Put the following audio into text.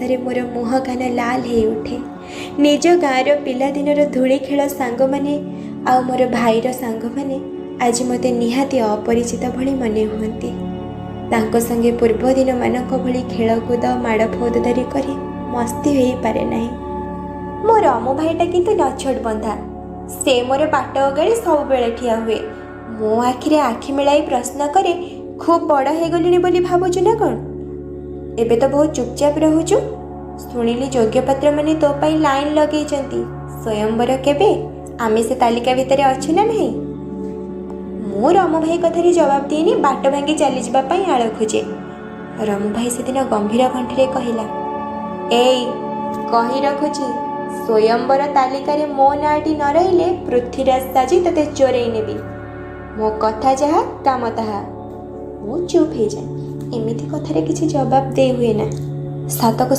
हसरे मोर मुह कान लाल हो उठे। निज गाँवर पिलादिनर धूली खेल सांग मैंने आउ मोर भाईर सांग मैंने आज मत निहाती अपरिचित भली मने हुअन्ति। तांको संगे पूर्व दिन मानक भली खेलकूद माड़ फौजदारी करी मस्ती हो पारे नहीं। मोर अमु भाईटा किंतु नछोट बंधा। से मोर बाट अगाड़ी सब बेले ठिया हुए। मो आखिरे आखि मिलाई प्रश्न करे खूब बड़ हो गलिनी बोली भावुचु ना कौन? एबे तो बहुत चुपचाप रहुचु। शुणिली योग्यपात्र माने तो पाई लाइन लगे स्वयंवर केबे आमे से तालिका भितर अच्छु ना नहीं? मो रमु भाई कथारे जवाब देनी बाट भांगी चली जाबा पई आळ खोजे। रमु भाई से दिन गंभीर कंठरे कहिला, एई कही रखुची स्वयंवर तालिकारे मो नाटी न रहिले पृथ्वीराज साजी तते चोरई नेबी। मो कथा जहा काम ताहा। मो चुप हो जाए। एमिति कथारे किछि जवाब दे हुए ना। सातक